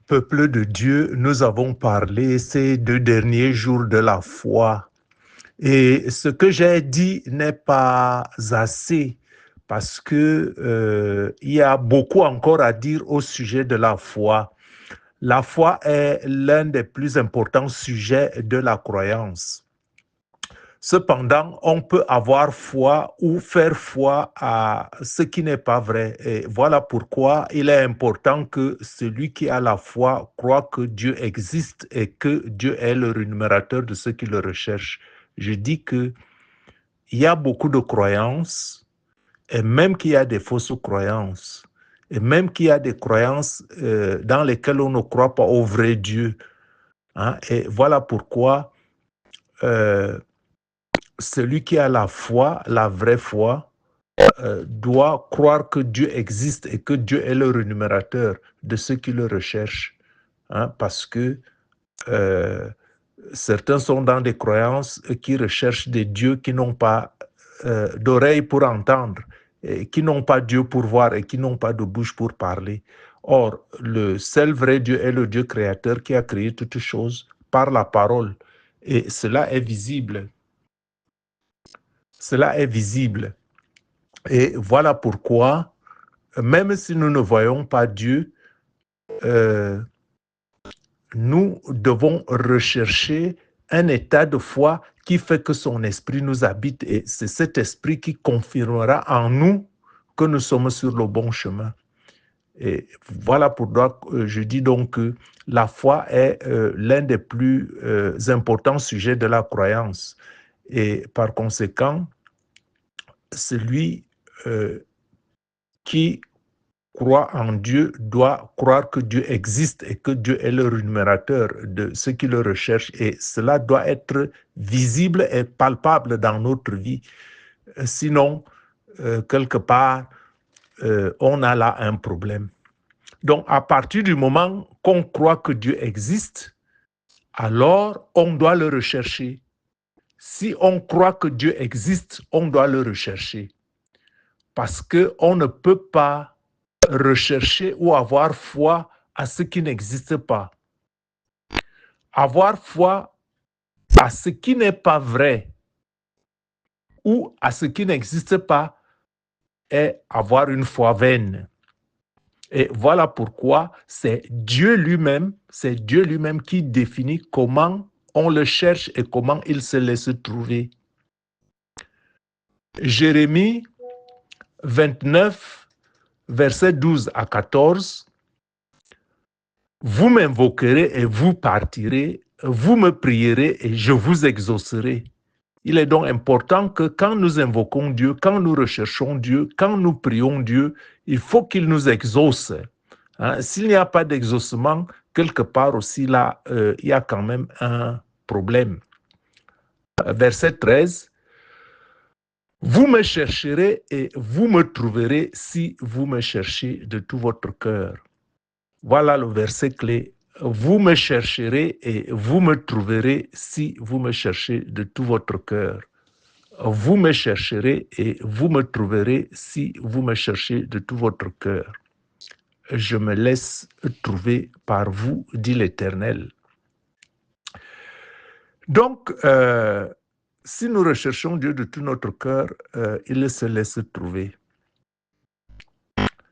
Peuple de Dieu, nous avons parlé ces 2 derniers jours de la foi. Et ce que j'ai dit n'est pas assez parce que il y a beaucoup encore à dire au sujet de la foi. La foi est l'un des plus importants sujets de la croyance. Cependant, on peut avoir foi ou faire foi à ce qui n'est pas vrai. Et voilà pourquoi il est important que celui qui a la foi croit que Dieu existe et que Dieu est le rémunérateur de ceux qui le recherchent. Je dis que il y a beaucoup de croyances, et même qu'il y a des fausses croyances, et même qu'il y a des croyances dans lesquelles on ne croit pas au vrai Dieu. Hein. Et voilà pourquoi celui qui a la foi, la vraie foi, doit croire que Dieu existe et que Dieu est le rémunérateur de ceux qui le recherchent. Hein, parce que certains sont dans des croyances qui recherchent des dieux qui n'ont pas d'oreilles pour entendre, et qui n'ont pas Dieu pour voir et qui n'ont pas de bouche pour parler. Or, le seul vrai Dieu est le Dieu créateur qui a créé toutes choses par la parole. Et cela est visible. Cela est visible. Et voilà pourquoi, même si nous ne voyons pas Dieu, nous devons rechercher un état de foi qui fait que son esprit nous habite. Et c'est cet esprit qui confirmera en nous que nous sommes sur le bon chemin. Et voilà pourquoi je dis donc que la foi est l'un des plus importants sujets de la croyance. Et par conséquent, celui qui croit en Dieu doit croire que Dieu existe et que Dieu est le rémunérateur de ceux qui le recherchent. Et cela doit être visible et palpable dans notre vie. Sinon, quelque part, on a là un problème. Donc, à partir du moment qu'on croit que Dieu existe, alors on doit le rechercher. Si on croit que Dieu existe, on doit le rechercher. Parce qu'on ne peut pas rechercher ou avoir foi à ce qui n'existe pas. Avoir foi à ce qui n'est pas vrai ou à ce qui n'existe pas est avoir une foi vaine. Et voilà pourquoi c'est Dieu lui-même qui définit comment on le cherche et comment il se laisse trouver. Jérémie 29, versets 12 à 14. Vous m'invoquerez et vous partirez, vous me prierez et je vous exaucerai. Il est donc important que quand nous invoquons Dieu, quand nous recherchons Dieu, quand nous prions Dieu, il faut qu'il nous exauce. Hein? S'il n'y a pas d'exaucement, quelque part aussi là, il y a quand même un problème. Verset 13. Vous me chercherez et vous me trouverez si vous me cherchez de tout votre cœur. Voilà le verset clé. Vous me chercherez et vous me trouverez si vous me cherchez de tout votre cœur. Vous me chercherez et vous me trouverez si vous me cherchez de tout votre cœur. Je me laisse trouver par vous, dit l'Éternel. Donc, si nous recherchons Dieu de tout notre cœur, il se laisse trouver.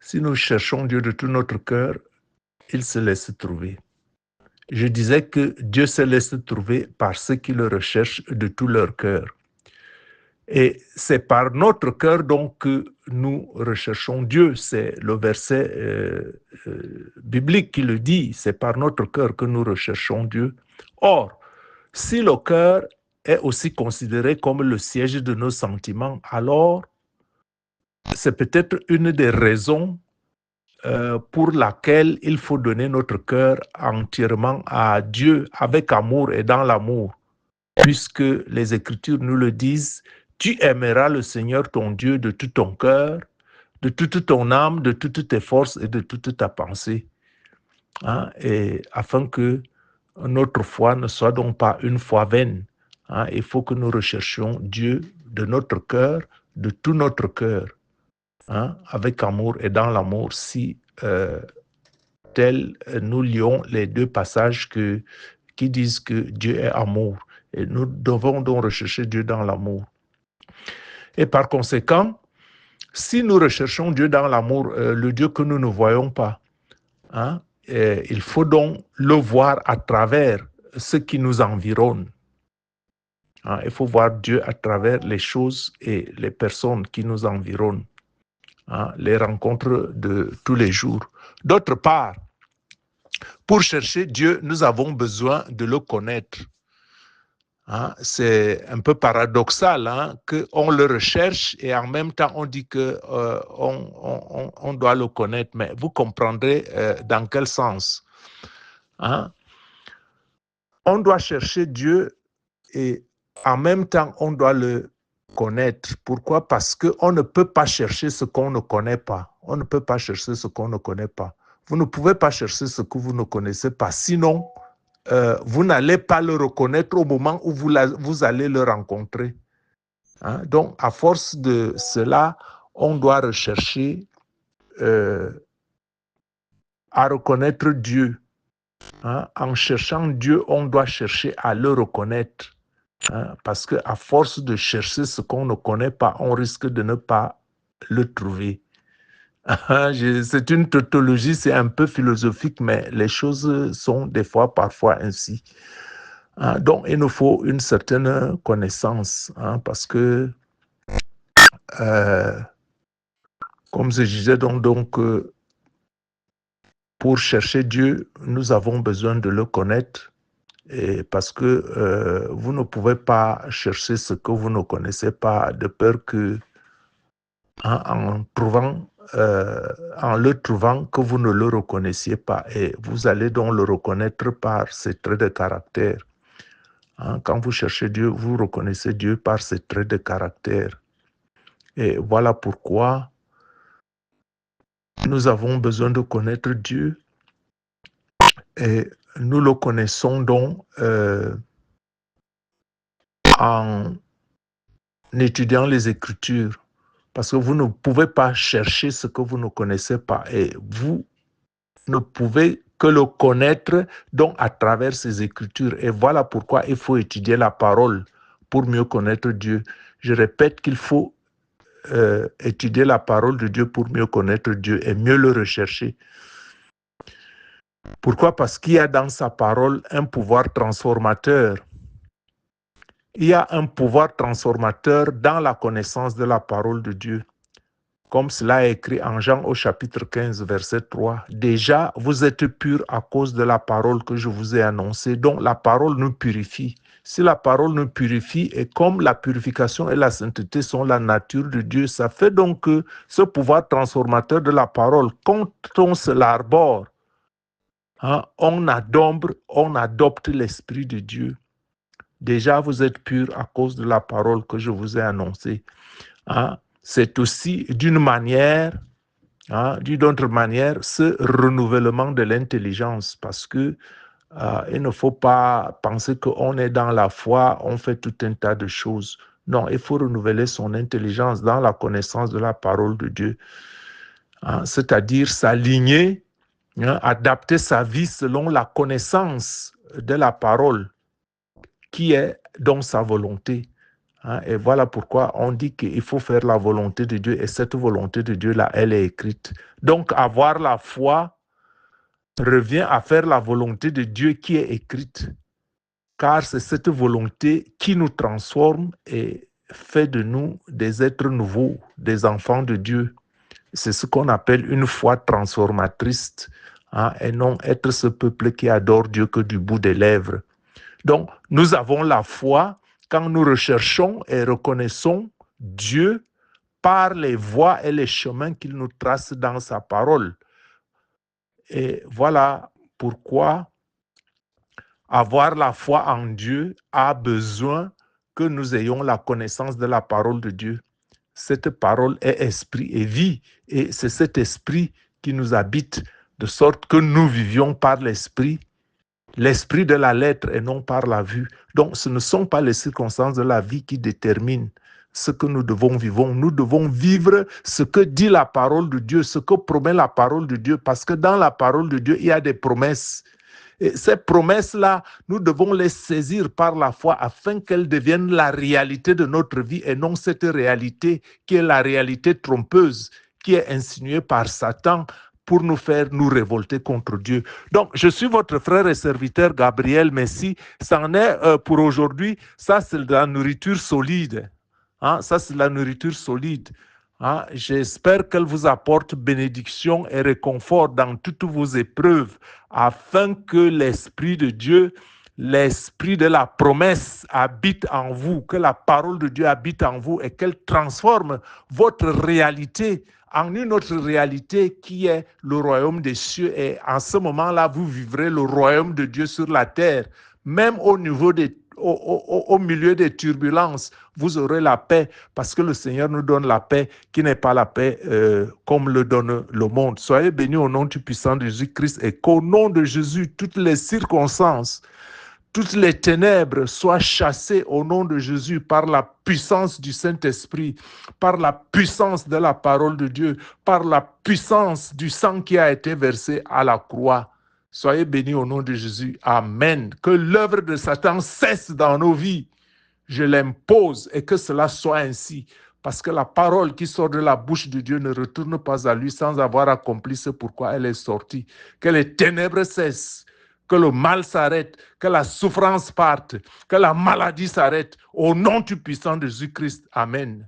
Si nous cherchons Dieu de tout notre cœur, il se laisse trouver. Je disais que Dieu se laisse trouver par ceux qui le recherchent de tout leur cœur. Et c'est par notre cœur donc que nous recherchons Dieu. C'est le verset biblique qui le dit. C'est par notre cœur que nous recherchons Dieu. Or, si le cœur est aussi considéré comme le siège de nos sentiments, alors c'est peut-être une des raisons pour laquelle il faut donner notre cœur entièrement à Dieu avec amour et dans l'amour, puisque les Écritures nous le disent, tu aimeras le Seigneur ton Dieu de tout ton cœur, de toute ton âme, de toutes tes forces et de toute ta pensée. Hein, et afin que notre foi ne soit donc pas une foi vaine, hein, il faut que nous recherchions Dieu de notre cœur, de tout notre cœur, hein, avec amour et dans l'amour, si tel, nous lions les deux passages qui disent que Dieu est amour. Et nous devons donc rechercher Dieu dans l'amour. Et par conséquent, si nous recherchons Dieu dans l'amour, le Dieu que nous ne voyons pas, hein, il faut donc le voir à travers ce qui nous environne. Hein, il faut voir Dieu à travers les choses et les personnes qui nous environnent, hein, les rencontres de tous les jours. D'autre part, pour chercher Dieu, nous avons besoin de le connaître. Hein, c'est un peu paradoxal, hein, qu'on le recherche et en même temps on dit qu'on doit le connaître, mais vous comprendrez dans quel sens. Hein? On doit chercher Dieu et en même temps on doit le connaître. Pourquoi? Parce qu'on ne peut pas chercher ce qu'on ne connaît pas. On ne peut pas chercher ce qu'on ne connaît pas. Vous ne pouvez pas chercher ce que vous ne connaissez pas, sinon vous n'allez pas le reconnaître au moment où vous allez le rencontrer. Hein? Donc, à force de cela, on doit rechercher à reconnaître Dieu. Hein? En cherchant Dieu, on doit chercher à le reconnaître. Hein? Parce qu'à force de chercher ce qu'on ne connaît pas, on risque de ne pas le trouver. C'est une tautologie, c'est un peu philosophique, mais les choses sont parfois ainsi. Hein, donc, il nous faut une certaine connaissance, hein, parce que, comme je disais, donc pour chercher Dieu, nous avons besoin de le connaître, et parce que vous ne pouvez pas chercher ce que vous ne connaissez pas, de peur que, hein, en le trouvant, que vous ne le reconnaissiez pas, et vous allez donc le reconnaître par ses traits de caractère. Hein, quand vous cherchez Dieu, vous reconnaissez Dieu par ses traits de caractère. Et voilà pourquoi nous avons besoin de connaître Dieu. Et nous le connaissons donc en étudiant les Écritures. Parce que vous ne pouvez pas chercher ce que vous ne connaissez pas. Et vous ne pouvez que le connaître donc à travers ces Écritures. Et voilà pourquoi il faut étudier la parole pour mieux connaître Dieu. Je répète qu'il faut étudier la parole de Dieu pour mieux connaître Dieu et mieux le rechercher. Pourquoi? Parce qu'il y a dans sa parole un pouvoir transformateur. Il y a un pouvoir transformateur dans la connaissance de la parole de Dieu. Comme cela est écrit en Jean au chapitre 15, verset 3. Déjà, vous êtes purs à cause de la parole que je vous ai annoncée. Donc, la parole nous purifie. Si la parole nous purifie, et comme la purification et la sainteté sont la nature de Dieu, ça fait donc que ce pouvoir transformateur de la parole, quand on se l'arbore, hein, on adopte l'Esprit de Dieu. Déjà, vous êtes purs à cause de la parole que je vous ai annoncée. Hein? C'est aussi d'une autre manière, ce renouvellement de l'intelligence, parce que il ne faut pas penser qu'on est dans la foi, on fait tout un tas de choses. Non, il faut renouveler son intelligence dans la connaissance de la parole de Dieu. Hein? C'est-à-dire s'aligner, hein, adapter sa vie selon la connaissance de la parole, qui est donc sa volonté. Hein, et voilà pourquoi on dit qu'il faut faire la volonté de Dieu, et cette volonté de Dieu-là, elle est écrite. Donc, avoir la foi revient à faire la volonté de Dieu qui est écrite, car c'est cette volonté qui nous transforme et fait de nous des êtres nouveaux, des enfants de Dieu. C'est ce qu'on appelle une foi transformatrice, hein, et non être ce peuple qui adore Dieu que du bout des lèvres. Donc, nous avons la foi quand nous recherchons et reconnaissons Dieu par les voies et les chemins qu'il nous trace dans sa parole. Et voilà pourquoi avoir la foi en Dieu a besoin que nous ayons la connaissance de la parole de Dieu. Cette parole est esprit et vie, et c'est cet esprit qui nous habite, de sorte que nous vivions par l'esprit de la lettre et non par la vue. Donc, ce ne sont pas les circonstances de la vie qui déterminent ce que nous devons vivre. Nous devons vivre ce que dit la parole de Dieu, ce que promet la parole de Dieu, parce que dans la parole de Dieu, il y a des promesses. Et ces promesses-là, nous devons les saisir par la foi afin qu'elles deviennent la réalité de notre vie et non cette réalité qui est la réalité trompeuse, qui est insinuée par Satan pour nous faire nous révolter contre Dieu. Donc, je suis votre frère et serviteur Gabriel Messi. C'en est pour aujourd'hui. Ça, c'est de la nourriture solide. Hein? Ça, c'est de la nourriture solide. Hein? J'espère qu'elle vous apporte bénédiction et réconfort dans toutes vos épreuves, afin que l'Esprit de Dieu, l'Esprit de la promesse habite en vous, que la parole de Dieu habite en vous et qu'elle transforme votre réalité en une autre réalité qui est le royaume des cieux. Et en ce moment-là, vous vivrez le royaume de Dieu sur la terre, même au niveau au milieu des turbulences, vous aurez la paix parce que le Seigneur nous donne la paix qui n'est pas la paix comme le donne le monde. Soyez bénis au nom du puissant de Jésus-Christ et qu'au nom de Jésus, toutes les circonstances, toutes les ténèbres soient chassées au nom de Jésus par la puissance du Saint-Esprit, par la puissance de la parole de Dieu, par la puissance du sang qui a été versé à la croix. Soyez bénis au nom de Jésus. Amen. Que l'œuvre de Satan cesse dans nos vies. Je l'impose et que cela soit ainsi. Parce que la parole qui sort de la bouche de Dieu ne retourne pas à lui sans avoir accompli ce pourquoi elle est sortie. Que les ténèbres cessent, que le mal s'arrête, que la souffrance parte, que la maladie s'arrête. Au nom du puissant de Jésus-Christ. Amen.